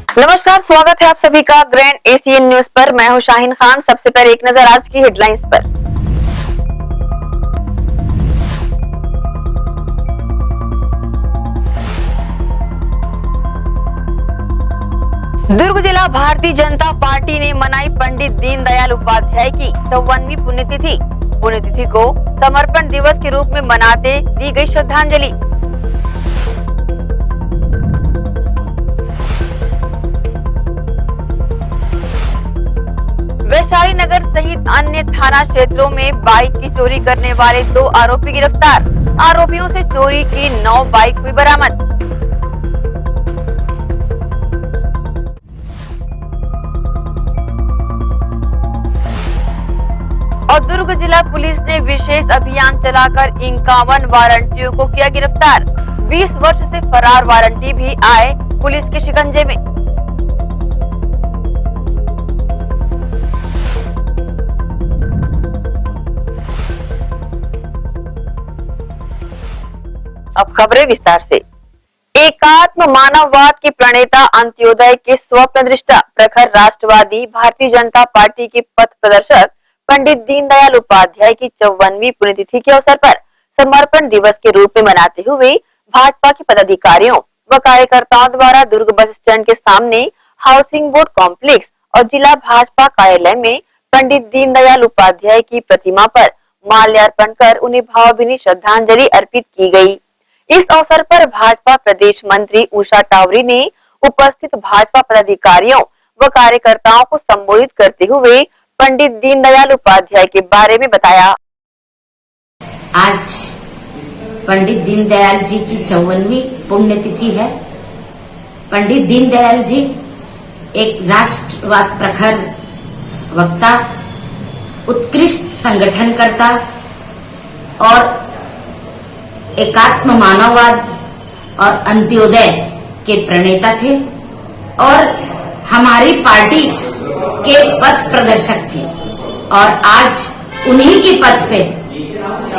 नमस्कार, स्वागत है आप सभी का ग्रैंड एशियन न्यूज पर। मैं हूं शाहीन खान। सबसे पहले एक नजर आज की हेडलाइंस पर। दुर्ग जिला भारतीय जनता पार्टी ने मनाई पंडित दीनदयाल उपाध्याय की 54वीं पुण्यतिथि। पुण्यतिथि को समर्पण दिवस के रूप में मनाते दी गई श्रद्धांजलि। वैशाली नगर सहित अन्य थाना क्षेत्रों में बाइक की चोरी करने वाले 2 आरोपी गिरफ्तार। आरोपियों से चोरी की 9 बाइक हुई बरामद। और दुर्ग जिला पुलिस ने विशेष अभियान चलाकर 51 वारंटियों को किया गिरफ्तार। 20 वर्ष से फरार वारंटी भी आए पुलिस के शिकंजे में। अब खबरें विस्तार से। एकात्म मानववाद की प्रणेता, अंत्योदय के स्वप्नदृष्टा, प्रखर राष्ट्रवादी भारतीय जनता पार्टी के पथ प्रदर्शक पंडित दीनदयाल उपाध्याय की 54वीं पुण्यतिथि के अवसर पर समर्पण दिवस के रूप में मनाते हुए भाजपा के पदाधिकारियों व कार्यकर्ताओं द्वारा दुर्ग बस स्टैंड के सामने हाउसिंग बोर्ड कॉम्प्लेक्स और जिला भाजपा कार्यालय में पंडित दीनदयाल उपाध्याय की प्रतिमा पर माल्यार्पण कर उन्हें भावभीनी श्रद्धांजलि अर्पित की गई। इस अवसर पर भाजपा प्रदेश मंत्री उषा टावरी ने उपस्थित भाजपा पदाधिकारियों व कार्यकर्ताओं को संबोधित करते हुए पंडित दीनदयाल उपाध्याय के बारे में बताया। आज पंडित दीनदयाल जी की 54वीं पुण्यतिथि है। पंडित दीनदयाल जी एक राष्ट्रवाद प्रखर वक्ता, उत्कृष्ट संगठनकर्ता और एकात्म मानववाद और अंत्योदय के प्रणेता थे और हमारी पार्टी के पथ प्रदर्शक थे। और आज उन्हीं के पथ पे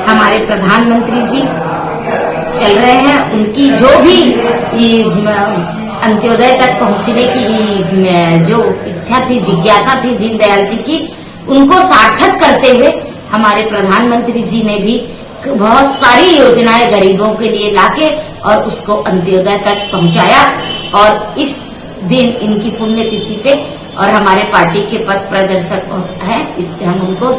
हमारे प्रधानमंत्री जी चल रहे हैं। उनकी जो भी अंत्योदय तक पहुंचने की जो इच्छा थी, जिज्ञासा थी दीनदयाल जी की, उनको सार्थक करते हुए हमारे प्रधानमंत्री जी ने भी बहुत सारी योजनाएं गरीबों के लिए लाके और उसको अंत्योदय तक पहुंचाया। और इस दिन इनकी पुण्यतिथि पे और हमारे पार्टी के पथ प्रदर्शक हैं, इसलिए हम उनको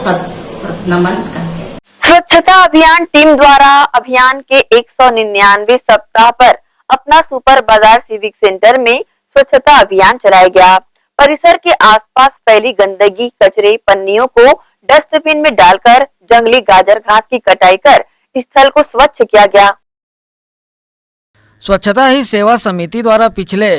नमन करते हैं। स्वच्छता अभियान टीम द्वारा अभियान के 199वें सप्ताह पर अपना सुपर बाजार सिविक सेंटर में स्वच्छता अभियान चलाया गया। परिसर के आसपास फैली गंदगी, कचरे, पन्नियों को डस्टबिन में डालकर जंगली गाजर घास की कटाई कर स्थल को स्वच्छ किया गया। स्वच्छता ही सेवा समिति द्वारा पिछले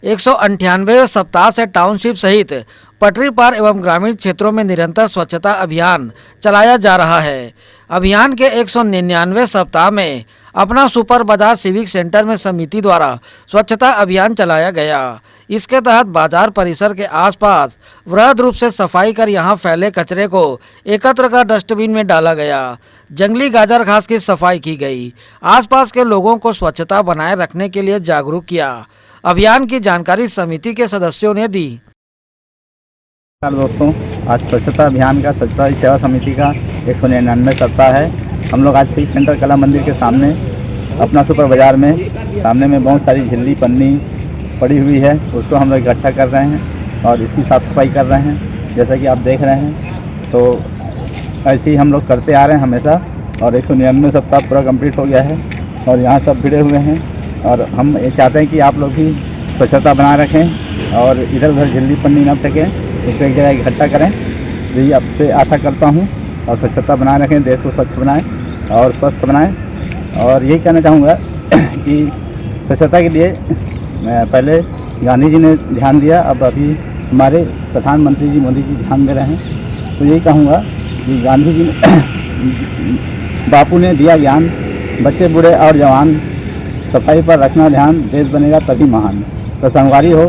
198वें सप्ताह से टाउनशिप सहित पटरी पार एवं ग्रामीण क्षेत्रों में निरंतर स्वच्छता अभियान चलाया जा रहा है। अभियान के 199वें सप्ताह में अपना सुपर बाजार सिविक सेंटर में समिति द्वारा स्वच्छता अभियान चलाया गया। इसके तहत बाजार परिसर के आसपास वृहद रूप से सफाई कर यहां फैले कचरे को एकत्र कर डस्टबिन में डाला गया। जंगली गाजर घास की सफाई की गई। आसपास के लोगों को स्वच्छता बनाए रखने के लिए जागरूक किया। अभियान की जानकारी समिति के सदस्यों ने दी। दोस्तों, आज स्वच्छता अभियान का स्वच्छता ही सेवा समिति का 199वां सप्ताह है। हम लोग आज सिविक सेंटर कला मंदिर के सामने अपना सुपर बाजार में सामने में बहुत सारी झिल्ली पन्नी पड़ी हुई है, उसको हम लोग इकट्ठा कर रहे हैं और इसकी साफ़ सफाई कर रहे हैं। जैसा कि आप देख रहे हैं, तो ऐसे ही हम लोग करते आ रहे हैं हमेशा। और 199वां सप्ताह पूरा कंप्लीट हो गया है और यहाँ सब भिड़े हुए हैं। और हम ये चाहते हैं कि आप लोग भी स्वच्छता बनाए रखें और इधर उधर झिल्ली पन्नी न फेंकें, उसको एक जगह इकट्ठा करें। यही आपसे आशा करता हूँ। और स्वच्छता बनाए रखें, देश को स्वच्छ बनाएं और स्वस्थ बनाएं। और यही कहना चाहूँगा कि स्वच्छता के लिए पहले गांधी जी ने ध्यान दिया, अब अभी हमारे प्रधानमंत्री जी मोदी जी ध्यान दे रहे हैं। तो यही कहूँगा कि गांधी जी बापू ने दिया ज्ञान, बच्चे बूढ़े और जवान सफाई पर रखना ध्यान, देश बनेगा तभी महान। तो संगवारी हो,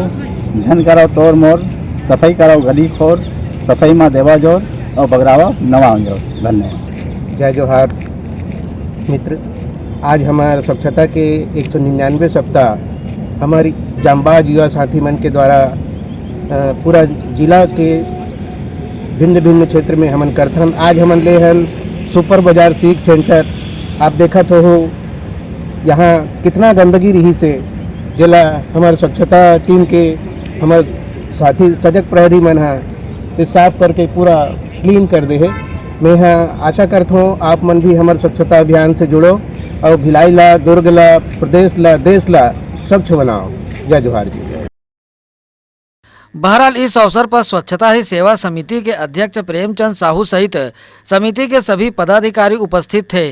झन करो तोड़ मोर, सफाई करो गली खोर, सफाई माँ देवा जोर और बगरावा नवा जोर। धन्यवाद। जय जोहार मित्र। आज हमारा स्वच्छता के 199वें सप्ताह हमारी जांबाज युवा साथी मन के द्वारा पूरा जिला के भिन्न भिन्न क्षेत्र में हमन करथन। आज हमन ले हन सुपर बाजार सिविक सेंटर। आप देखत हो यहाँ कितना गंदगी रही से, जिला हमारे स्वच्छता टीम के हमारे साथी सजग प्रहरी मन है साफ करके पूरा क्लीन कर दे है। मैं यहाँ आशा करता हूँ आप मन भी हमारे स्वच्छता अभियान से जुड़ो और भिलाई ला, दुर्ग ला, प्रदेश ला, देश ला स्वच्छ बनाओ। जय जोहार जी। बहरहाल इस अवसर पर स्वच्छता ही सेवा समिति के अध्यक्ष प्रेमचंद साहू सहित समिति के सभी पदाधिकारी उपस्थित थे।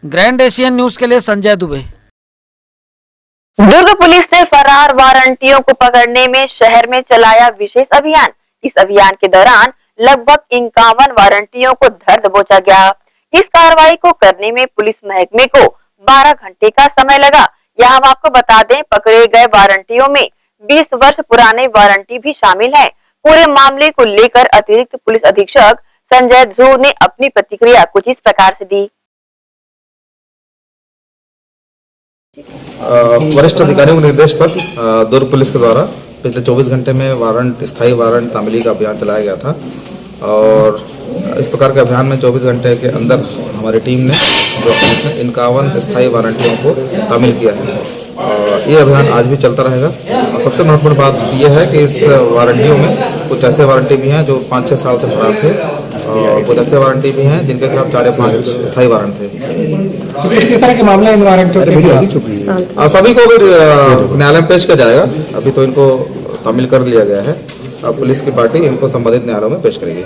ग्रैंड एशियन न्यूज के लिए संजय दुबे। दुर्ग पुलिस ने फरार वारंटियों को पकड़ने में शहर में चलाया विशेष अभियान। इस अभियान के दौरान लगभग 51 वारंटियों को धर दबोचा गया। इस कार्रवाई को करने में पुलिस महकमे को 12 घंटे का समय लगा। यहाँ हम आपको बता दें, पकड़े गए वारंटियों में 20 वर्ष पुराने वारंटी भी शामिल हैं। पूरे मामले को लेकर अतिरिक्त पुलिस अधीक्षक संजय ध्रुव ने अपनी प्रतिक्रिया कुछ इस प्रकार से दी। वरिष्ठ अधिकारियों के निर्देश पर दुर्ग पुलिस के द्वारा पिछले 24 घंटे में स्थायी वारंट तामीली का अभियान चलाया गया था और इस प्रकार के अभियान में 24 घंटे के अंदर हमारी टीम ने 51 स्थायी वारंटियों को तामील किया है। ये अभियान आज भी चलता रहेगा। और सबसे महत्वपूर्ण बात यह है कि इस वारंटियों में कुछ ऐसे वारंटी भी हैं जो 5-6 साल से फरार थे और कुछ ऐसे वारंटी भी हैं जिनके खिलाफ 4 या 5 स्थायी वारंट थे। तो किस तरह के मामले इन वारंटियों के? सभी को भी न्यायालय में पेश किया जाएगा। अभी तो इनको तामील कर लिया गया है। अब पुलिस की पार्टी इनको संबंधित न्यायालयों में पेश करेगी।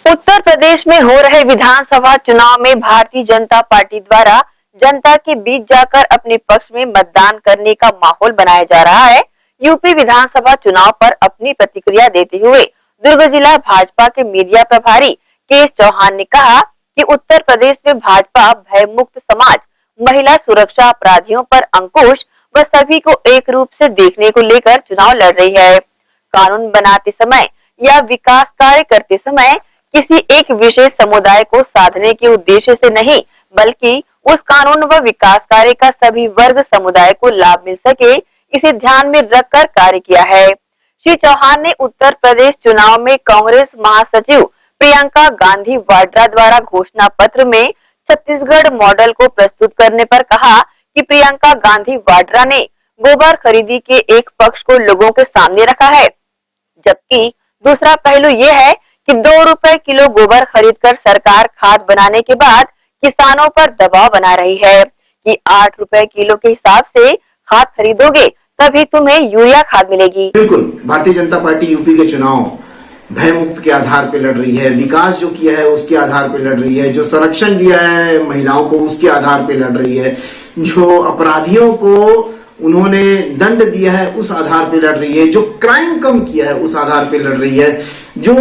उत्तर प्रदेश में हो रहे विधानसभा चुनाव में भारतीय जनता पार्टी द्वारा जनता के बीच जाकर अपने पक्ष में मतदान करने का माहौल बनाया जा रहा है। यूपी विधानसभा चुनाव पर अपनी प्रतिक्रिया देते हुए दुर्ग जिला भाजपा के मीडिया प्रभारी केश चौहान ने कहा कि उत्तर प्रदेश में भाजपा भय मुक्त समाज, महिला सुरक्षा, अपराधियों पर अंकुश व सभी को एक रूप से देखने को लेकर चुनाव लड़ रही है। कानून बनाते समय या विकास कार्य करते समय किसी एक विशेष समुदाय को साधने के उद्देश्य से नहीं, बल्कि उस कानून व विकास कार्य का सभी वर्ग समुदाय को लाभ मिल सके, इसे ध्यान में रखकर कार्य किया है। श्री चौहान ने उत्तर प्रदेश चुनाव में कांग्रेस महासचिव प्रियंका गांधी वाड्रा द्वारा घोषणा पत्र में छत्तीसगढ़ मॉडल को प्रस्तुत करने पर कहा कि प्रियंका गांधी वाड्रा ने गोबर खरीदी के एक पक्ष को लोगों के सामने रखा है, जबकि दूसरा पहलू ये है कि 2 रुपए किलो गोबर खरीदकर सरकार खाद बनाने के बाद किसानों पर दबाव बना रही है कि 8 रुपए किलो के हिसाब से खाद खरीदोगे तभी तुम्हें यूरिया खाद मिलेगी। बिल्कुल, भारतीय जनता पार्टी यूपी के चुनाव भय मुक्त के आधार पर लड़ रही है। विकास जो किया है उसके आधार पर लड़ रही है। जो संरक्षण दिया है महिलाओं को उसके आधार पर लड़ रही है। जो अपराधियों को उन्होंने दंड दिया है उस आधार पर लड़ रही है। जो क्राइम कम किया है उस आधार पर लड़ रही है। जो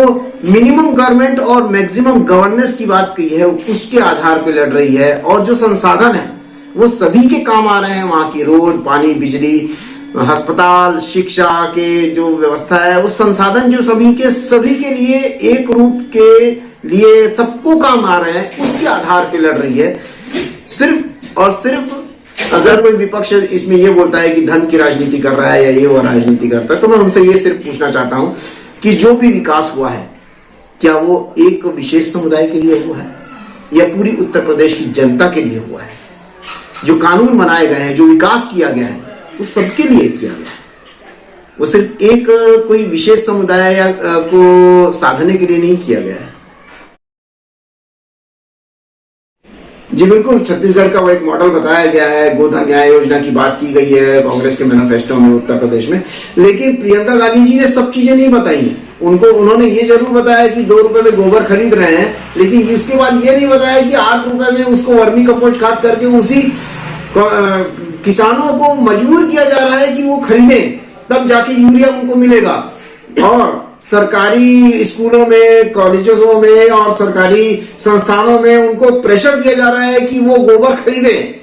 मिनिमम गवर्नमेंट और मैक्सिमम गवर्नेंस की बात की है उसके आधार पर लड़ रही है। और जो संसाधन है वो सभी के काम आ रहे हैं। वहां की रोड, पानी, बिजली, अस्पताल, शिक्षा के जो व्यवस्था है, वो संसाधन जो सभी के लिए एक रूप के लिए सबको काम आ रहे हैं, उसके आधार पर लड़ रही है। सिर्फ और सिर्फ अगर कोई विपक्ष इसमें ये बोलता है कि धन की राजनीति कर रहा है या ये वो राजनीति करता है, तो मैं उनसे ये सिर्फ पूछना चाहता हूं कि जो भी विकास हुआ है क्या वो एक विशेष समुदाय के लिए हुआ है या पूरी उत्तर प्रदेश की जनता के लिए हुआ है? जो कानून बनाए गए हैं, जो विकास किया गया है, वो सबके लिए किया गया है। वो सिर्फ एक कोई विशेष समुदाय या को साधने के लिए नहीं किया गया है। जी बिल्कुल, छत्तीसगढ़ का वो एक मॉडल बताया गया है। गोधन न्याय योजना की बात की गई है कांग्रेस के मैनिफेस्टो में उत्तर प्रदेश में, लेकिन प्रियंका गांधी जी ने सब चीजें नहीं बताई। उन्होंने ये जरूर बताया कि 2 रुपए में गोबर खरीद रहे हैं, लेकिन उसके बाद ये नहीं बताया कि 8 रुपए में उसको वर्मी कंपोस्ट खाद करके उसी किसानों को मजबूर किया जा रहा है कि वो खरीदें, तब जाके यूरिया उनको मिलेगा। और सरकारी स्कूलों में, कॉलेजों में और सरकारी संस्थानों में उनको प्रेशर दिया जा रहा है कि वो गोबर खरीदें,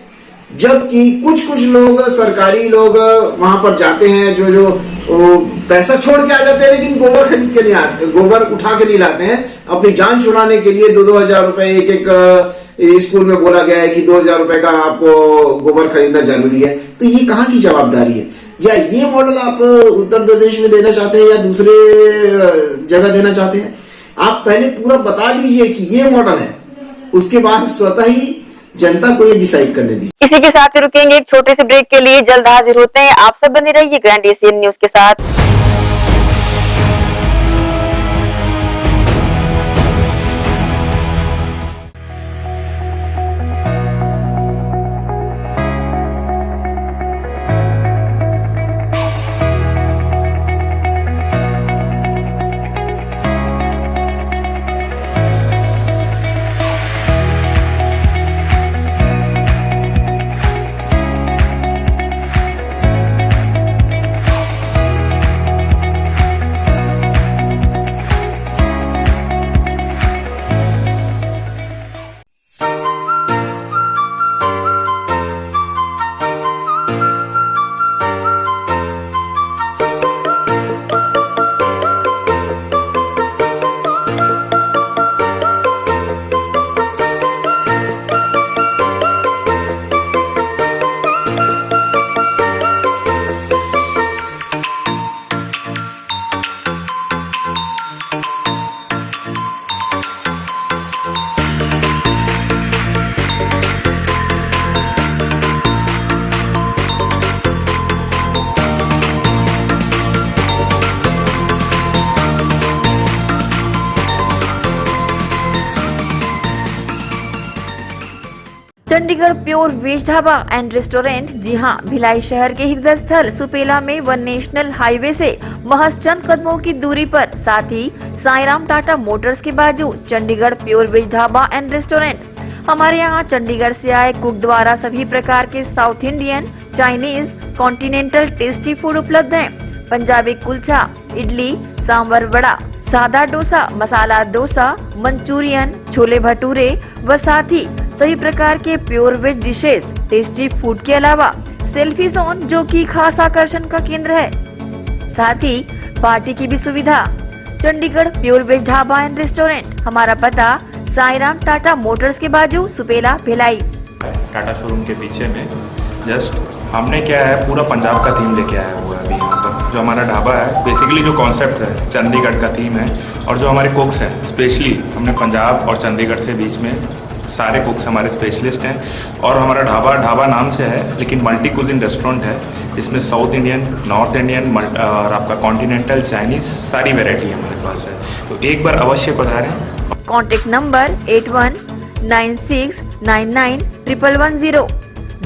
जबकि कुछ लोग, सरकारी लोग वहां पर जाते हैं जो पैसा छोड़ के आ जाते हैं, लेकिन गोबर खरीद के नहीं आते, गोबर उठा के नहीं लाते हैं। अपनी जान छुड़ाने के लिए 2-2 हजार रुपए एक स्कूल में बोला गया है कि 2,000 रुपए का आपको गोबर खरीदना जरूरी है। तो ये कहाँ की जवाबदारी है? या ये मॉडल आप उत्तर प्रदेश में देना चाहते हैं या दूसरे जगह देना चाहते हैं? आप पहले पूरा बता दीजिए कि ये मॉडल है, उसके बाद स्वतः ही जनता को ये डिसाइड करने दीजिए। इसी के साथ ही रुकेंगे एक छोटे से ब्रेक के लिए, जल्द हाजिर होते हैं। आप सब बने रहिए ग्रैंड एशियन न्यूज के साथ। Chandigarh pure veg dhaba and restaurant, जी हां, भिलाई शहर के हृदय स्थल सुपेला में वन नेशनल हाईवे से महज चंद कदमों की दूरी पर, साथ ही साईराम टाटा मोटर्स के बाजू Chandigarh pure veg dhaba and restaurant. हमारे यहाँ चंडीगढ़ से आए कुक द्वारा सभी प्रकार के South Indian, Chinese, continental tasty food उपलब्ध हैं। पंजाबी कुलचा, इडली, सांभर वड़ा, सादा डोसा, मसाला डोसा, मंचूरियन, छोले भटूरे व साथ ही सभी प्रकार के pure veg dishes, tasty food के अलावा सेल्फी जोन जो कि खास आकर्षण का केंद्र है, साथ ही पार्टी की भी सुविधा। Chandigarh pure veg dhaba and restaurant, हमारा पता साईराम टाटा मोटर्स के बाजू सुपेला भिलाई। टाटा शोरूम के पीछे में जस्ट हमने क्या है पूरा पंजाब का थीम लेके आया हुआ है अभी यहाँ पर। जो हमारा ढाबा है बेसिकली जो कॉन्सेप्ट है चंडीगढ़ का थीम है, और जो हमारे कुक्स हैं स्पेशली हमने पंजाब और चंडीगढ़ से बीच में सारे कुक्स हमारे स्पेशलिस्ट हैं। और हमारा ढाबा नाम से है लेकिन मल्टी कुजिन रेस्टोरेंट है। इसमें साउथ इंडियन, नॉर्थ इंडियन और आपका कॉन्टिनेंटल, चाइनीज सारी वेराइटी हमारे पास है, तो एक बार अवश्य पधारें। Contact number 8196991110,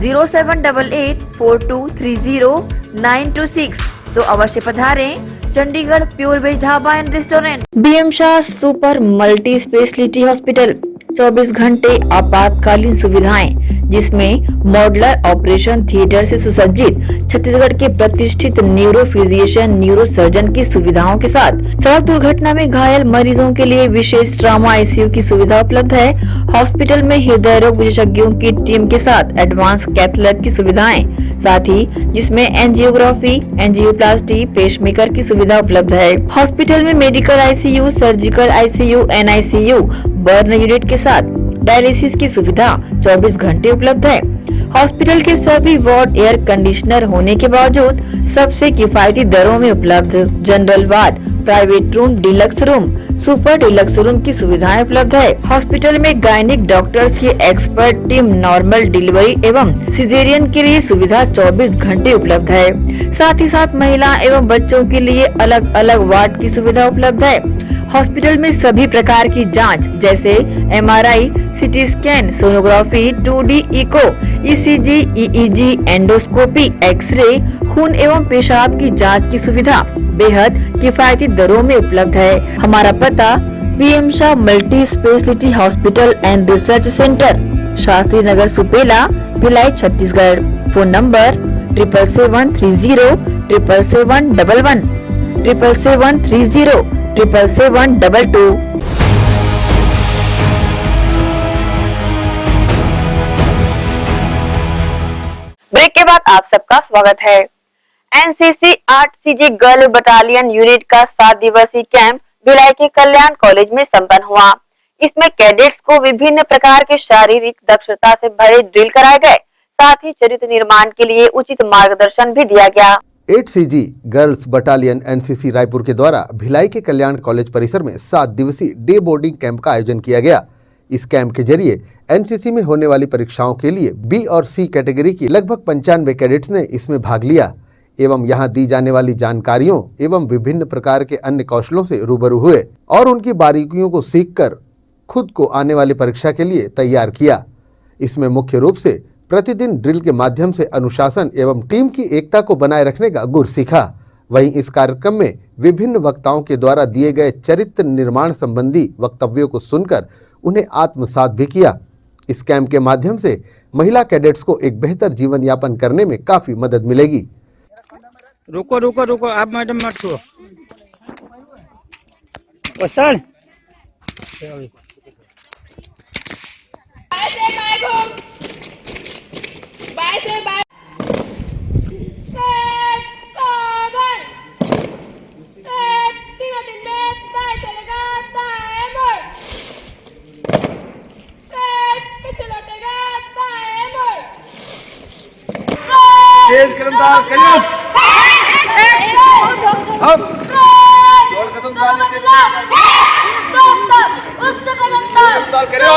0788423096। तो अवश्य पधारें Chandigarh pure veg dhaba and restaurant. BM Shah super multi speciality hospital, 24 घंटे आपातकालीन सुविधाएं, जिसमें मॉडुलर ऑपरेशन थिएटर से सुसज्जित छत्तीसगढ़ के प्रतिष्ठित न्यूरो फिजिशियन, न्यूरो सर्जन की सुविधाओं के साथ सड़क दुर्घटना में घायल मरीजों के लिए विशेष ट्रॉमा आईसीयू की सुविधा उपलब्ध है। हॉस्पिटल में हृदय रोग विशेषज्ञों की टीम के साथ एडवांस कैथ लैब की सुविधाएं, साथ ही जिसमें एंजियोग्राफी, एंजियोप्लास्टी, पेसमेकर की सुविधा उपलब्ध है। हॉस्पिटल में medical ICU, surgical ICU, NICU, burn unit के साथ डायलिसिस की सुविधा 24 घंटे उपलब्ध है। हॉस्पिटल के सभी वार्ड एयर कंडीशनर होने के बावजूद सबसे किफायती दरों में उपलब्ध। General ward, private room, deluxe room, super deluxe room की सुविधाएं उपलब्ध है। हॉस्पिटल में गायनिक डॉक्टर्स की एक्सपर्ट टीम नॉर्मल डिलीवरी एवं सिजेरियन के लिए सुविधा 24 घंटे उपलब्ध है। साथ ही साथ महिला एवं बच्चों के लिए अलग अलग वार्ड की सुविधा उपलब्ध है। हॉस्पिटल में सभी प्रकार की जांच जैसे MRI, CT scan, sonography, 2D echo, ECG, EEG, endoscopy, x ray, खून एवं पेशाब की जांच की सुविधा बेहद किफायती दरों में उपलब्ध है। हमारा पता BM Shah multi speciality hospital and research centre, Shastri Nagar, Supela, Bhilai, Chhattisgarh. Phone number 7713077711, 7730777722। Break के बाद आप सबका स्वागत है। NCC 8CG girl battalion unit का 7 दिवसीय कैंप भिलाई के कल्याण कॉलेज में संपन्न हुआ। इसमें कैडेट्स को विभिन्न प्रकार के शारीरिक दक्षता से भरे ड्रिल कराए गए, साथ ही चरित्र निर्माण के लिए उचित मार्गदर्शन भी दिया गया। 8CG girls battalion NCC Raipur के द्वारा भिलाई के कल्याण कॉलेज परिसर में 7 दिवसीय डे बोर्डिंग कैंप का आयोजन किया गया। इस कैंप के जरिए एनसीसी में होने वाली परीक्षाओं के लिए बी और सी कैटेगरी की लगभग 95 कैडेट्स ने इसमें भाग लिया एवं यहां दी जाने वाली जानकारियों एवं विभिन्न प्रकार के अन्य कौशलों से रूबरू हुए और उनकी बारीकियों को सीखकर खुद को आने वाली परीक्षा के लिए तैयार किया। इसमें मुख्य रूप से प्रतिदिन ड्रिल के माध्यम से अनुशासन एवं टीम की एकता को बनाए रखने का गुर सीखा। वहीं इस कार्यक्रम में विभिन्न वक्ताओं के द्वारा दिए गए चरित्र निर्माण संबंधी वक्तव्यों को सुनकर उन्हें आत्मसात भी किया। इस कैंप के माध्यम से महिला कैडेट्स को एक बेहतर जीवन यापन करने में काफी मदद मिलेगी। रुको रुको रुको, आप मैडम मत छो। उस्ताद तेज कदमदार करियो अब जोड़ कदमदार करियो।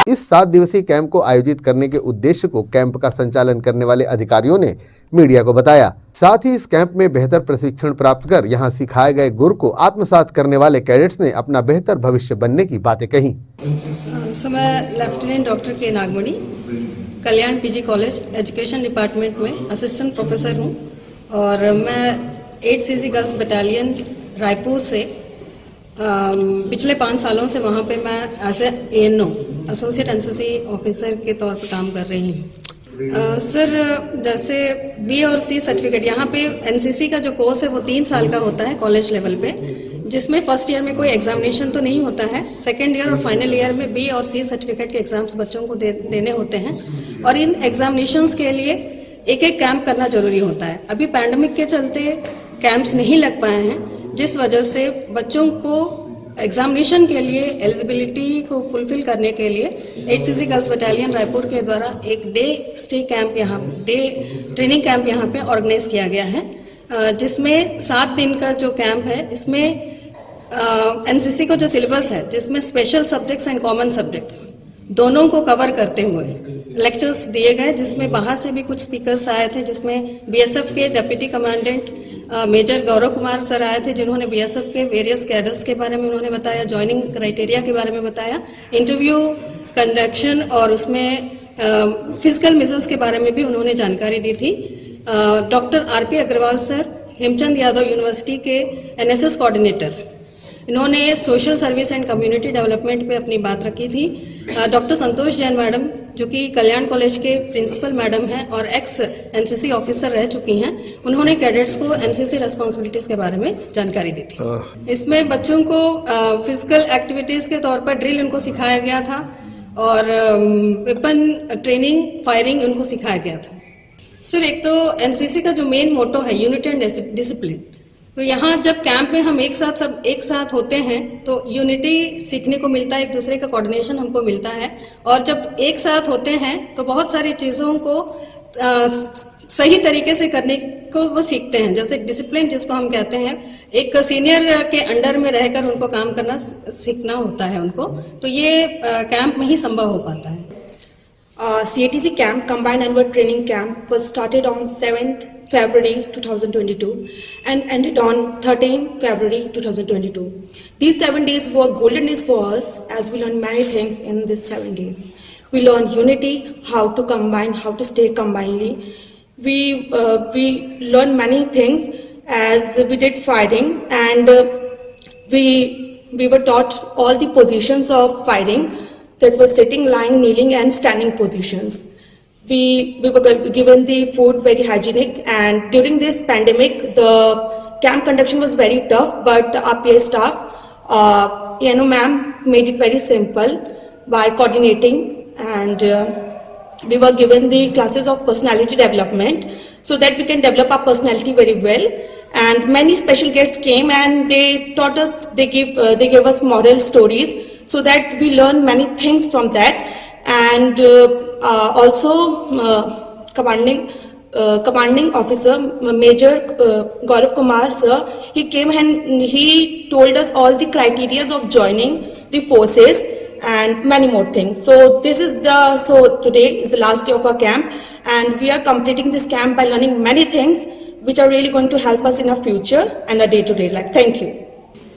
इस 7 दिवसीय कैंप को आयोजित करने के उद्देश्य को कैंप का संचालन करने वाले अधिकारियों ने मीडिया को बताया। साथ ही इस कैंप में बेहतर प्रशिक्षण प्राप्त कर यहां सिखाए गए गुर को आत्मसात करने वाले कैडेट्स ने अपना बेहतर भविष्य बनने की बातें कही। मैं लेफ्टिनेंट डॉक्टर के नागमणि कल्याण पीजी कॉलेज एजुकेशन डिपार्टमेंट में असिस्टेंट प्रोफेसर हूं और मैं 8CG गर्ल्स बटालियन रायपुर से पिछले 5 सालों से वहां पे मैं as ANO associate NCC officer के तौर पर काम कर रही हूँ। सर जैसे बी और सी सर्टिफिकेट यहाँ पे एनसीसी का जो कोर्स है वो 3 साल का होता है कॉलेज लेवल पे, जिसमें फर्स्ट ईयर में कोई एग्जामिनेशन तो नहीं होता है। सेकेंड ईयर और फाइनल ईयर में बी और सी सर्टिफिकेट के एग्जाम्स बच्चों को देने होते हैं और इन एग्जामिनेशंस के लिए एक कैंप करना जरूरी होता है। अभी पैंडेमिक के चलते कैंप्स नहीं लग पाए हैं, जिस वजह से बच्चों को एग्जामिनेशन के लिए एलिजिबिलिटी को फुलफिल करने के लिए 8CG गर्ल्स बटालियन रायपुर के द्वारा एक डे ट्रेनिंग कैंप यहाँ पे ऑर्गेनाइज किया गया है, जिसमें 7 दिन का जो कैंप है इसमें एनसीसी को जो सिलेबस है जिसमें special subjects and common subjects दोनों को कवर करते हुए लेक्चर्स दिए गए, जिसमें बाहर से भी कुछ स्पीकर्स आए थे, जिसमें बीएसएफ के deputy commandant major Gaurav Kumar sir आए थे, जिन्होंने बीएसएफ के वेरियस कैडर्स के बारे में उन्होंने बताया, ज्वाइनिंग क्राइटेरिया के बारे में बताया, इंटरव्यू कंडक्शन और उसमें फिजिकल मेजर्स के बारे में भी उन्होंने जानकारी दी थी। Doctor RP Agarwal sir Hemchand Yadav university के एनएसएस कोऑर्डिनेटर, इन्होंने social service and community development पे अपनी बात रखी थी। डॉक्टर संतोष जैन मैडम जो कि कल्याण कॉलेज के प्रिंसिपल मैडम हैं और एक्स एनसीसी ऑफिसर रह चुकी हैं, उन्होंने कैडेट्स को एनसीसी रेस्पॉन्सिबिलिटीज के बारे में जानकारी दी थी। इसमें बच्चों को फिजिकल एक्टिविटीज के तौर पर ड्रिल उनको सिखाया गया था और वेपन ट्रेनिंग फायरिंग उनको सिखाया गया था। सर एक तो एनसीसी का जो मेन मोटो है यूनिटी एंड डिसिप्लिन, तो यहाँ जब कैंप में हम सब एक साथ होते हैं तो यूनिटी सीखने को मिलता है, एक दूसरे का कोऑर्डिनेशन हमको मिलता है और जब एक साथ होते हैं तो बहुत सारी चीज़ों को सही तरीके से करने को वो सीखते हैं। जैसे डिसिप्लिन जिसको हम कहते हैं, एक सीनियर के अंडर में रहकर उनको काम करना सीखना होता है उनको, तो ये कैंप में ही संभव हो पाता है। CATC camp, Combined Annual Training Camp, was started on 7th February 2022 and ended on 13th February 2022. These 7 days were golden days for us as we learned many things in these 7 days. We learned unity, how to combine, how to stay combinedly. We learned many things as we did fighting, and we were taught all the positions of fighting. That was sitting, lying, kneeling and standing positions. We were given the food very hygienic, and during this pandemic the camp conduction was very tough, but our PA staff, ANO ma'am made it very simple by coordinating, and we were given the classes of personality development so that we can develop our personality very well. And many special guests came and they taught us, they gave us moral stories so that we learn many things from that. and also commanding officer Major Gaurav Kumar sir, he came and he told us all the criteria of joining the forces and many more things. So today is the last day of our camp, and we are completing this camp by learning many things which are really going to help us in our future and our day-to-day life. Thank you.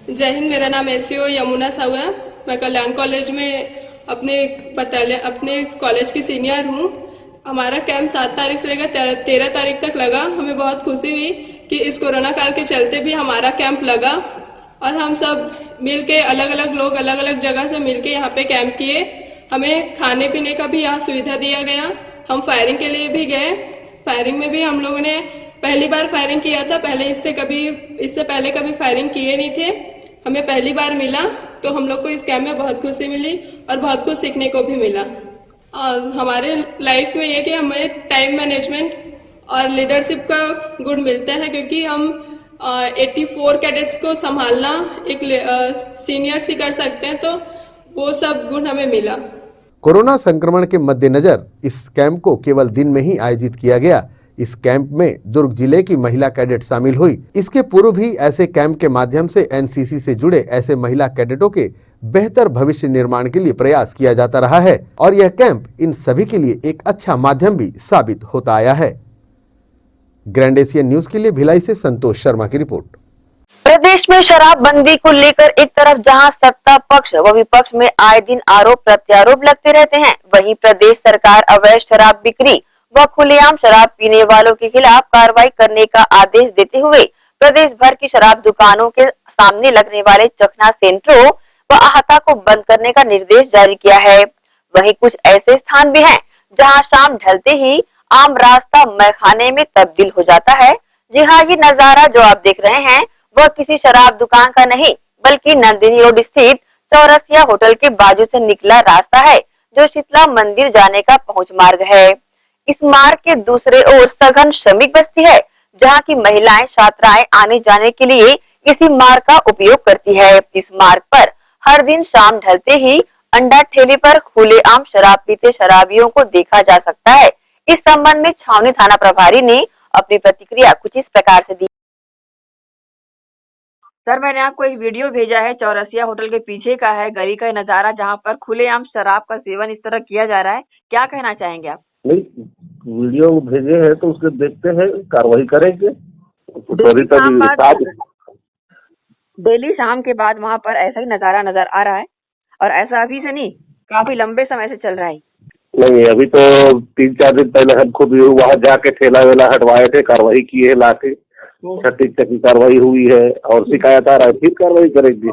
जय हिंद। मेरा नाम SCO Yamuna Sahu है। मैं कल्याण college में अपने college की senior हूँ। हमारा कैंप 7 तारीख से लेकर 13 तारीख तक लगा। हमें बहुत खुशी हुई कि इस कोरोना काल के चलते भी हमारा कैंप लगा और हम सब मिलके अलग अलग लोग अलग अलग जगह से मिलके यहाँ पे कैंप किए। हमें खाने पीने का भी यहाँ सुविधा दिया गया। हम फायरिंग के लिए भी गए। फायरिंग में भी हम लोगों ने पहली बार फायरिंग किया था। इससे पहले कभी फायरिंग किए नहीं थे। हमें पहली बार मिला, तो हम लोग को इस कैंप में बहुत खुशी मिली और बहुत कुछ सीखने को भी मिला। और हमारे लाइफ में ये कि हमें टाइम मैनेजमेंट और लीडरशिप का गुण मिलता है, क्योंकि हम 84 कैडेट्स को संभालना एक सीनियर से कर सकते हैं, तो वो सब गुण हमें मिला। कोरोना संक्रमण के मद्देनजर इस कैंप को केवल दिन में ही आयोजित किया गया। इस कैंप में दुर्ग जिले की महिला कैडेट शामिल हुई। इसके पूर्व भी ऐसे कैंप के माध्यम से एनसीसी से जुड़े ऐसे महिला कैडेटों के बेहतर भविष्य निर्माण के लिए प्रयास किया जाता रहा है और यह कैंप इन सभी के लिए एक अच्छा माध्यम भी साबित होता आया है। ग्रैंड एशियन न्यूज के लिए भिलाई से संतोष शर्मा की रिपोर्ट। प्रदेश में शराबबंदी को लेकर एक तरफ जहां सत्ता पक्ष व विपक्ष में आए दिन आरोप प्रत्यारोप लगते रहते हैं, वहीं प्रदेश सरकार अवैध शराब बिक्री व खुलेआम शराब पीने वालों के खिलाफ कार्रवाई करने का आदेश देते हुए प्रदेश भर की शराब दुकानों के सामने लगने वाले चखना सेंटरों व अहाता को बंद करने का निर्देश जारी किया है। वहीं कुछ ऐसे स्थान भी हैं जहां शाम ढलते ही आम रास्ता मैखाने में तब्दील हो जाता है। जी हाँ, ये नजारा जो आप देख रहे हैं वह किसी शराब दुकान का नहीं बल्कि नंदिनी रोड स्थित चौरसिया होटल के बाजू से निकला रास्ता है, जो शीतला मंदिर जाने का पहुंच मार्ग है। इस मार्ग के दूसरे ओर सघन श्रमिक बस्ती है, जहां की महिलाएं छात्राएं आने जाने के लिए इसी मार्ग का उपयोग करती है। इस मार्ग पर हर दिन शाम ढलते ही अंडा ठेले पर खुलेआम शराब पीते शराबियों को देखा जा सकता है। इस संबंध में छावनी थाना प्रभारी ने अपनी प्रतिक्रिया कुछ इस प्रकार से दी। सर, मैंने आपको एक वीडियो भेजा है, चौरसिया होटल के पीछे का है, गली का नजारा, जहां पर खुलेआम शराब का सेवन इस तरह किया जा रहा है। क्या कहना चाहेंगे आप? नहीं, वीडियो भेजे हैं तो उसके देखते हैं, कार्रवाई करेंगे। डेली शाम के बाद वहाँ पर ऐसा ही नजारा नजर आ रहा है और ऐसा अभी से नहीं, काफी लंबे समय से चल रहा है। नहीं, अभी तो 3-4 दिन पहले हम खुद वहाँ जाके ठेला वेला हटवाए थे, कार्रवाई की है, लाके सटीक कार्रवाई हुई है और शिकायत आ रहा है, फिर कार्रवाई करेंगे।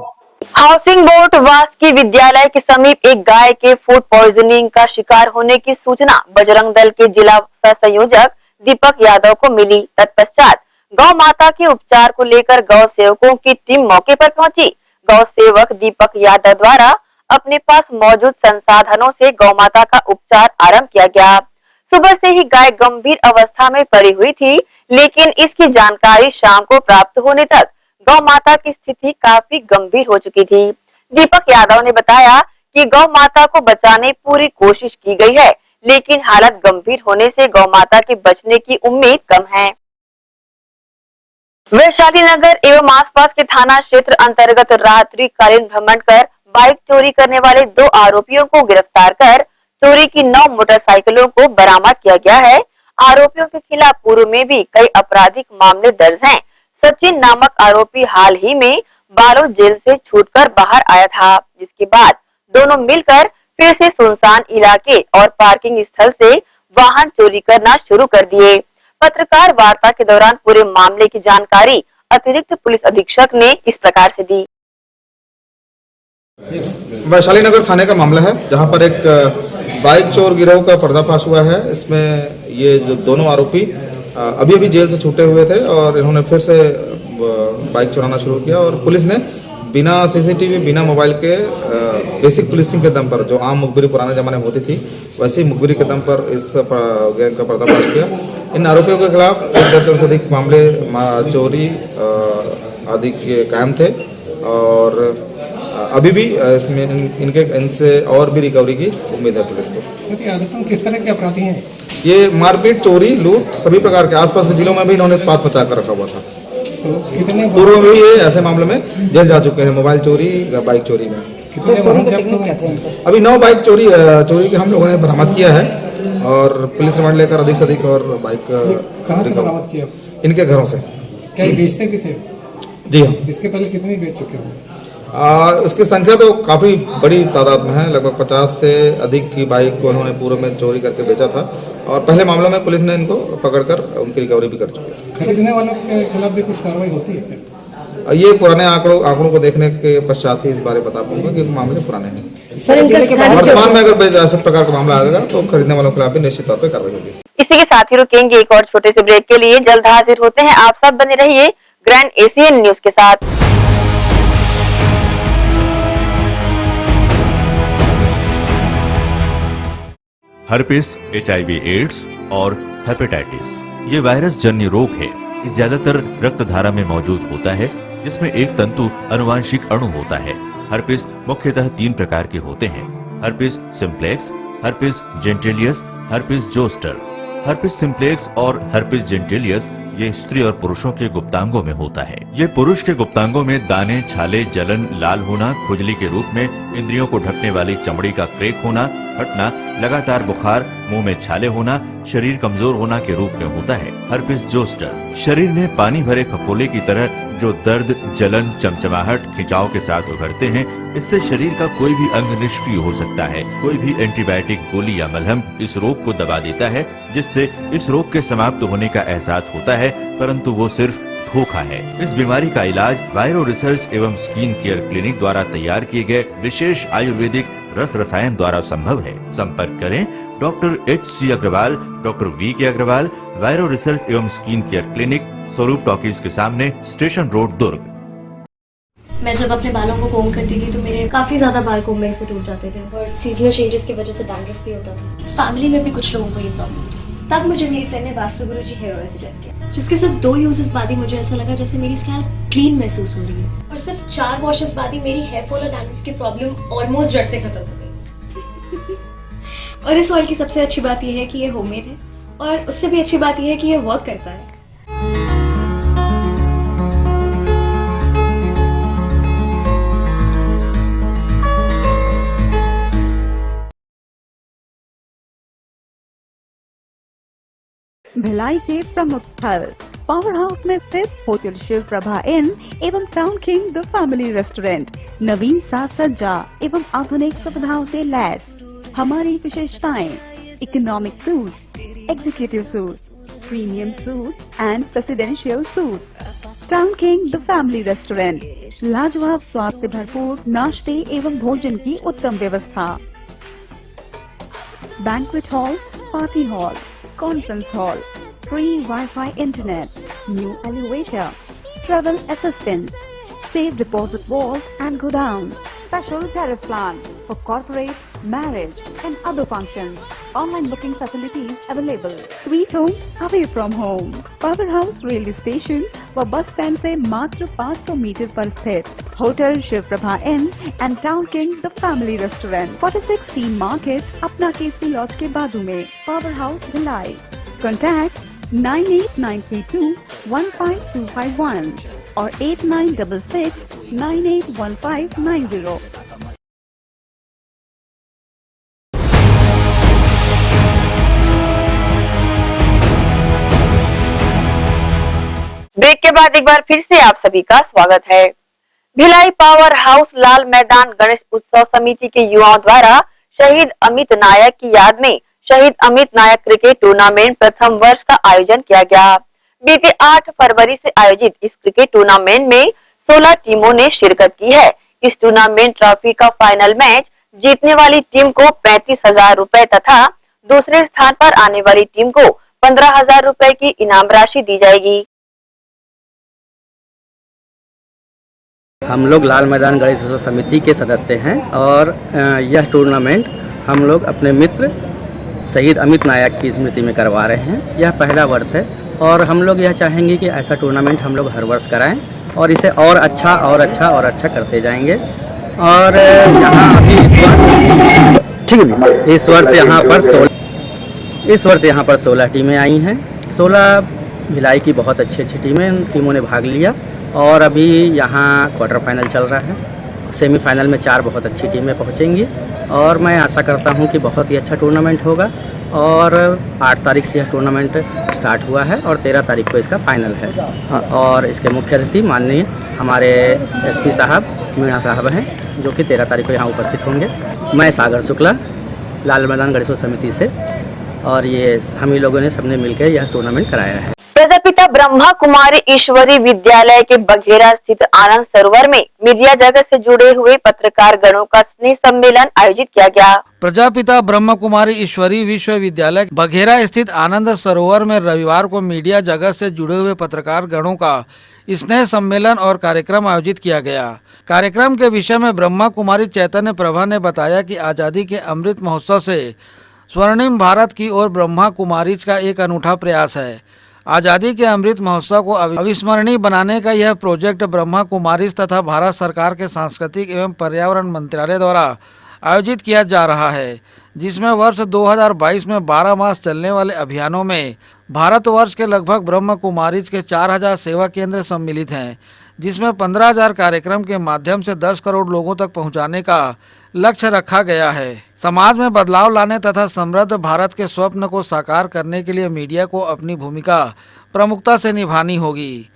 हाउसिंग बोर्ड वास्की विद्यालय के समीप एक गाय के फूड पॉइजनिंग का शिकार होने की सूचना बजरंग दल के जिला सह संयोजक दीपक यादव को मिली। तत्पश्चात गौ माता के उपचार को लेकर गौ सेवकों की टीम मौके पर पहुंची। गौ सेवक दीपक यादव द्वारा अपने पास मौजूद संसाधनों से गौ माता का उपचार आरंभ किया गया। सुबह से ही गाय गंभीर अवस्था में पड़ी हुई थी, लेकिन इसकी जानकारी शाम को प्राप्त होने तक गौ माता की स्थिति काफी गंभीर हो चुकी थी। दीपक यादव ने बताया कि गौ माता को बचाने पूरी कोशिश की गई है, लेकिन हालत गंभीर होने से गौ माता के बचने की उम्मीद कम है। वैशाली नगर एवं आसपास के थाना क्षेत्र अंतर्गत रात्रिकालीन भ्रमण कर बाइक चोरी करने वाले 2 आरोपियों को गिरफ्तार कर चोरी की 9 मोटरसाइकिलों को बरामद किया गया है। आरोपियों के खिलाफ पूर्व में भी कई आपराधिक मामले दर्ज हैं। सचिन नामक आरोपी हाल ही में बालोद जेल से छूटकर बाहर आया था, जिसके बाद दोनों मिलकर फिर से सुनसान इलाके और पार्किंग स्थल से वाहन चोरी करना शुरू कर दिए। पत्रकार वार्ता के दौरान पूरे मामले की जानकारी अतिरिक्त पुलिस अधीक्षक ने इस प्रकार से दी। वैशाली नगर थाने का मामला है, जहां पर एक बाइक चोर गिरोह का पर्दाफाश हुआ है। इसमें ये जो दोनों आरोपी अभी अभी जेल से छूटे हुए थे और इन्होंने फिर से बाइक चुराना शुरू किया और पुलिस ने बिना सीसीटीवी बिना मोबाइल के बेसिक पुलिसिंग के दम पर, जो आम मुखबिरी पुराने जमाने में होती थी, वैसी मुखबिरी के दम पर इस गैंग का पर्दाफाश किया। इन आरोपियों के खिलाफ 1 दर्जन से अधिक मामले चोरी आदि के कायम थे और अभी भी इसमें इनसे और भी रिकवरी की उम्मीद है पुलिस को। सर, ये आदतन किस तरह के अपराधी हैं? ये मारपीट, चोरी, लूट, सभी प्रकार के आसपास के जिलों में भी इन्होंने उत्पात मचा कर रखा हुआ था। तो कितने पूर्व में भी ये ऐसे मामलों में जेल जा चुके हैं, मोबाइल चोरी या बाइक चोरी में। अभी 9 बाइक चोरी के हम लोगों ने बरामद किया है और पुलिस रिमांड लेकर अधिक से अधिक और बाइक कहाँ से बरामद किया? इनके घरों से। क्या ये बेचते भी थे? जी हाँ। इसके पहले कितने बेच चुके हैं? उसकी संख्या तो काफ़ी बड़ी तादाद में है, लगभग 50 से अधिक की बाइक को उन्होंने पूर्व में चोरी करके बेचा था और पहले मामलों में पुलिस ने इनको पकड़कर उनकी रिकवरी भी कर चुकी है। खरीदने वालों के खिलाफ भी कुछ कार्रवाई होती है? ये पुराने आंकड़ों को देखने के पश्चात ही इस बारे बता पाऊंगा कि मामले पुराने हैं। वर्तमान में अगर ऐसे प्रकार का मामला आएगा तो खरीदने वालों के खिलाफ भी निश्चित तौर पर कार्रवाई होगी। इसी के साथ ही रुकेंगे एक और छोटे से ब्रेक के लिए, जल्द हाजिर होते हैं। आप सब बने रहिए ग्रैंड एशियन न्यूज के साथ। हर्पिस, HIV एड्स और हेपेटाइटिस ये वायरस जन्य रोग है। ये ज्यादातर रक्त धारा में मौजूद होता है, जिसमें एक तंतु अनुवांशिक अणु होता है। हर्पिस मुख्यतः 3 प्रकार के होते हैं: herpes simplex, herpes genitalis, herpes zoster. Herpes simplex और हर्पिस जेंटिलियस ये स्त्री और पुरुषों के गुप्तांगों में होता है। ये पुरुष के गुप्तांगों में दाने, छाले, जलन, लाल होना, खुजली के रूप में, इंद्रियों को ढकने वाली चमड़ी का क्रेक होना, फटना, लगातार बुखार, मुंह में छाले होना, शरीर कमजोर होना के रूप में होता है। हर्पिस जोस्टर शरीर में पानी भरे फफोले की तरह जो दर्द, जलन, चमचमाहट, खिंचाव के साथ उभरते हैं। इससे शरीर का कोई भी अंग निष्क्रिय हो सकता है। कोई भी एंटीबायोटिक, गोली या मलहम इस रोग को दबा देता है, जिससे इस रोग के समाप्त होने का एहसास होता है, परंतु वो सिर्फ धोखा है। इस बीमारी का इलाज वायरो रिसर्च एवं स्किन केयर क्लिनिक द्वारा तैयार किए गए विशेष आयुर्वेदिक रस रसायन द्वारा संभव है। संपर्क करें doctor HC Agarwal, doctor VK Agarwal, viro research एवं skin care clinic, Swaroop talkies के सामने, स्टेशन रोड, दुर्ग। मैं जब अपने बालों को कोम करती थी तो मेरे काफी ज्यादा बाल कोम्बिंग से टूट जाते थे और सीजनल चेंजेस की वजह से डैंड्रफ भी होता था। फैमिली में भी कुछ लोगों को ये प्रॉब्लम थी। तब मुझे मेरी फ्रेंड ने वास्तु गुरुजी हेयर ऑयल सजेस्ट किया, जिसके सिर्फ 2 यूजेस बाद ही मुझे ऐसा लगा जैसे मेरी स्कैल्प क्लीन महसूस हो रही है और सिर्फ 4 वॉशेस बाद ही मेरी हेयर फॉल और डैंड्रफ की प्रॉब्लम ऑलमोस्ट जड़ से खत्म हो गई। और इस ऑयल की सबसे अच्छी बात यह है कि ये होममेड है और उससे भी अच्छी बात यह है कि ये वर्क करता है। भिलाई के प्रमुख स्थल पावर हाउस में स्थित होटल शिव प्रभा इन एवं town king the family restaurant नवीन साज सज्जा एवं आधुनिक सुविधाओं से लैस। हमारी विशेषताएं: economic suite, executive suite, premium suite and presidential suite. Town king the family restaurant, लाजवाब स्वाद से भरपूर नाश्ते एवं भोजन की उत्तम व्यवस्था। Banquet hall, party hall, conference hall, free Wi-Fi internet, new elevator, travel assistance, safe deposit vault and godown, special tariff plan for corporate, marriage and other functions. Online booking facilities available. Sweet home away from home. Powerhouse railway station व bus stand से मात्र 500 metre पर स्थित hotel Shiv Prabha inn and town king the family restaurant, 46 T market, अपना KC laws के बाजू में, power house Bhilai. Contact 98932 15251 और 8966 981590। ब्रेक के बाद एक बार फिर से आप सभी का स्वागत है। भिलाई पावर हाउस लाल मैदान गणेश उत्सव समिति के युवाओं द्वारा शहीद अमित नायक की याद में शहीद अमित नायक क्रिकेट टूर्नामेंट प्रथम वर्ष का आयोजन किया गया। बीते 8 फरवरी से आयोजित इस क्रिकेट टूर्नामेंट में 16 टीमों ने शिरकत की है। इस टूर्नामेंट ट्रॉफी का फाइनल मैच जीतने वाली टीम को 35,000 रुपए तथा दूसरे स्थान पर आने वाली टीम को 15,000 रुपए की इनाम राशि दी जाएगी। हम लोग लाल मैदान गणेश उत्सव समिति के सदस्य हैं और यह टूर्नामेंट हम लोग अपने मित्र शहीद अमित नायक की स्मृति में करवा रहे हैं। यह पहला वर्ष है और हम लोग यह चाहेंगे कि ऐसा टूर्नामेंट हम लोग हर वर्ष कराएं और इसे और अच्छा करते जाएंगे और यहाँ अभी इस वर्ष यहाँ पर 16 टीमें आई हैं। 16 भिलाई की बहुत अच्छी टीमों ने भाग लिया और अभी यहाँ क्वार्टर फाइनल चल रहा है। सेमीफाइनल में 4 बहुत अच्छी टीमें पहुँचेंगी और मैं आशा करता हूँ कि बहुत ही अच्छा टूर्नामेंट होगा। और 8 तारीख से यह टूर्नामेंट स्टार्ट हुआ है और 13 तारीख को इसका फाइनल है। और इसके मुख्य अतिथि माननीय हमारे एसपी साहब मीणा साहब हैं, जो कि 13 तारीख को यहाँ उपस्थित होंगे। मैं सागर शुक्ला, लाल मैदान गणेशोत्सव समिति से, और ये हम ही लोगों ने सबने मिलकर यह टूर्नामेंट कराया है। प्रजापिता ब्रह्मा कुमारी ईश्वरी विद्यालय के बघेरा स्थित आनंद सरोवर में मीडिया जगत से जुड़े हुए पत्रकार गणों का स्नेह सम्मेलन आयोजित किया गया। प्रजापिता ब्रह्म कुमारी ईश्वरी विश्वविद्यालय बघेरा स्थित आनंद सरोवर में रविवार को मीडिया जगत से जुड़े हुए पत्रकार गणों का स्नेह सम्मेलन और कार्यक्रम आयोजित किया गया। कार्यक्रम के विषय में ब्रह्मा कुमारी चैतन्य प्रभा ने बताया कि आजादी के अमृत महोत्सव से स्वर्णिम भारत की ओर ब्रह्मा कुमारीज का एक अनूठा प्रयास है। आजादी के अमृत महोत्सव को अविस्मरणीय बनाने का यह प्रोजेक्ट ब्रह्मा कुमारीज तथा भारत सरकार के सांस्कृतिक एवं पर्यावरण मंत्रालय द्वारा आयोजित किया जा रहा है, जिसमें वर्ष 2022 में 12 मास चलने वाले अभियानों में भारतवर्ष के लगभग ब्रह्म कुमारीज के 4000 सेवा केंद्र सम्मिलित हैं, जिसमें 15,000 कार्यक्रम के माध्यम से 10 करोड़ लोगों तक पहुंचाने का लक्ष्य रखा गया है। समाज में बदलाव लाने तथा समृद्ध भारत के स्वप्न को साकार करने के लिए मीडिया को अपनी भूमिका प्रमुखता से निभानी होगी।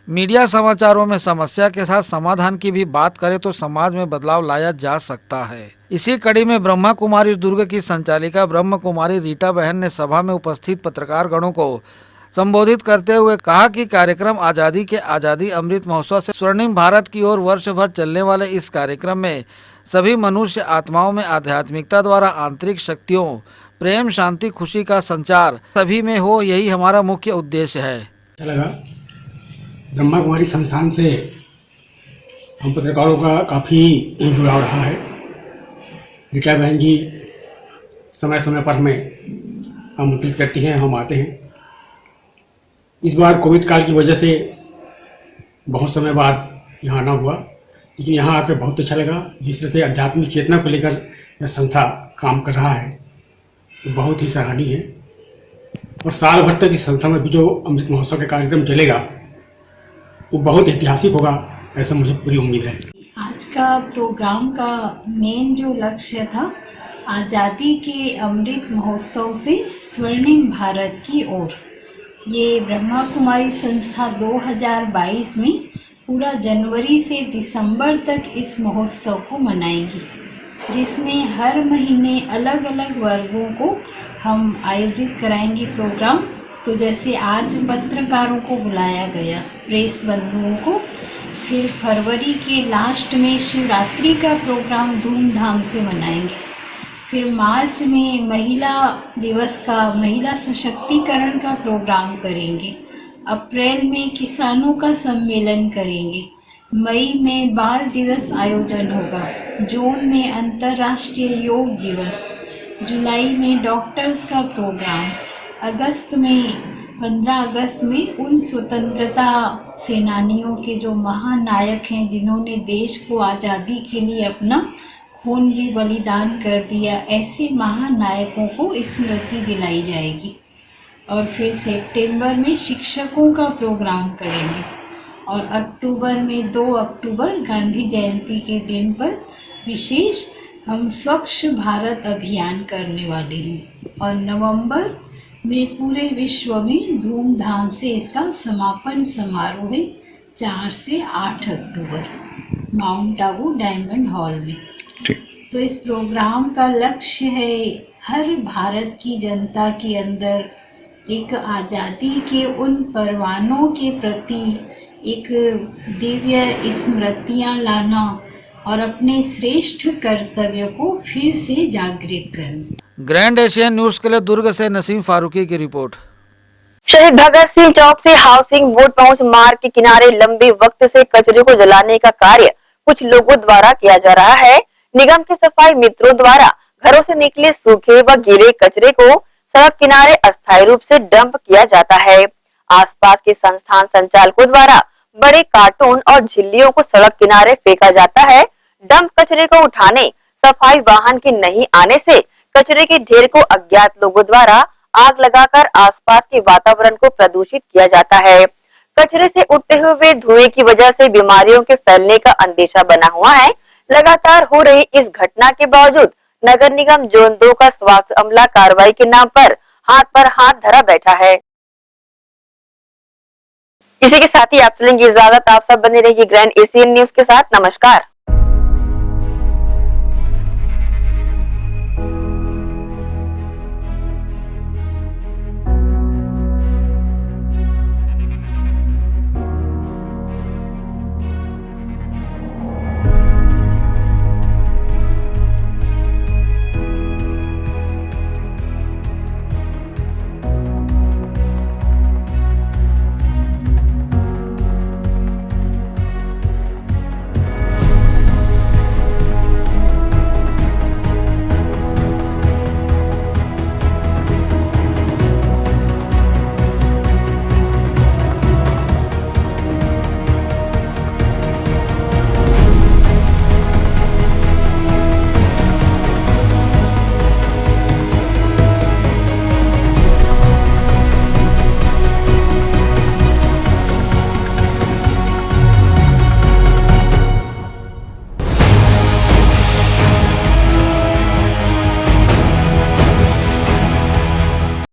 मीडिया समाचारों में समस्या के साथ समाधान की भी बात करे तो समाज में बदलाव लाया जा सकता है। इसी कड़ी में ब्रह्मा कुमारी दुर्ग की संचालिका ब्रह्म कुमारी रीटा बहन ने सभा में उपस्थित पत्रकार गणों को संबोधित करते हुए कहा कि कार्यक्रम आजादी अमृत महोत्सव से स्वर्णिम भारत की ओर वर्ष भर चलने वाले इस कार्यक्रम में सभी मनुष्य आत्माओं में आध्यात्मिकता द्वारा आंतरिक शक्तियों, प्रेम, शांति, खुशी का संचार सभी में हो, यही हमारा मुख्य उद्देश्य है। अच्छा लगा ब्रह्मा कुमारी संस्थान से हम पत्रकारों का काफ़ी जुड़ाव रहा है। रीटा बहन जी समय समय पर हमें आमंत्रित करती हैं, हम आते हैं। इस बार कोविड काल की वजह से बहुत समय बाद यहाँ आना हुआ, लेकिन यहाँ आकर बहुत अच्छा लगा। जिस तरह से आध्यात्मिक चेतना को लेकर यह संस्था काम कर रहा है तो बहुत ही सराहनीय है। और साल भर तक इस संस्था में भी जो अमृत महोत्सव का कार्यक्रम चलेगा वो बहुत ऐतिहासिक होगा, ऐसा मुझे पूरी उम्मीद है। आज का प्रोग्राम का मेन जो लक्ष्य था, आज़ादी के अमृत महोत्सव से स्वर्णिम भारत की ओर, ये ब्रह्मा कुमारी संस्था 2022 में पूरा जनवरी से दिसंबर तक इस महोत्सव को मनाएगी, जिसमें हर महीने अलग अलग वर्गों को हम आयोजित कराएंगे प्रोग्राम। तो जैसे आज पत्रकारों को बुलाया गया, प्रेस बंधुओं को, फिर फरवरी के लास्ट में शिवरात्रि का प्रोग्राम धूमधाम से मनाएंगे, फिर मार्च में महिला दिवस का, महिला सशक्तिकरण का प्रोग्राम करेंगे, अप्रैल में किसानों का सम्मेलन करेंगे, मई में बाल दिवस आयोजन होगा, जून में अंतर्राष्ट्रीय योग दिवस, जुलाई में डॉक्टर्स का प्रोग्राम, अगस्त में 15 अगस्त में उन स्वतंत्रता सेनानियों के जो महानायक हैं, जिन्होंने देश को आज़ादी के लिए अपना खून भी बलिदान कर दिया, ऐसे महानायकों को स्मृति दिलाई जाएगी। और फिर सितंबर में शिक्षकों का प्रोग्राम करेंगे और अक्टूबर में 2 अक्टूबर गांधी जयंती के दिन पर विशेष हम स्वच्छ भारत अभियान करने वाले हैं और नवंबर में पूरे विश्व में धूमधाम से इसका समापन समारोह है 4 से 8 अक्टूबर माउंट आबू डायमंड हॉल में। तो इस प्रोग्राम का लक्ष्य है हर भारत की जनता के अंदर एक आज़ादी के उन परवानों के प्रति एक दिव्य स्मृतियाँ लाना और अपने श्रेष्ठ कर्तव्य को फिर से जागृत करना। ग्रैंड एशियन न्यूज के लिए दुर्ग से नसीम फारूकी की रिपोर्ट। शहीद भगत सिंह चौक से हाउसिंग बोर्ड पहुंच मार्ग के किनारे लंबे वक्त से कचरे को जलाने का कार्य कुछ लोगों द्वारा किया जा रहा है। निगम के सफाई मित्रों द्वारा घरों से निकले सूखे व गीले कचरे को सड़क किनारे अस्थायी रूप से डंप किया जाता है। आसपास के संस्थान संचालकों द्वारा बड़े कार्टून और झिल्लियों को सड़क किनारे फेंका जाता है। डंप कचरे को उठाने सफाई वाहन के नहीं आने से कचरे के ढेर को अज्ञात लोगों द्वारा आग लगाकर आसपास के वातावरण को प्रदूषित किया जाता है। कचरे से उठते हुए धुएं की वजह से बीमारियों के फैलने का अंदेशा बना हुआ है। लगातार हो रही इस घटना के बावजूद नगर निगम जोन 2 का स्वास्थ्य अमला कार्रवाई के नाम पर हाथ धरा बैठा है। इसी के साथ ही आप चलेंगे इजाजत। आप सब बने रहिए ग्रैंड एशियन न्यूज के साथ। नमस्कार।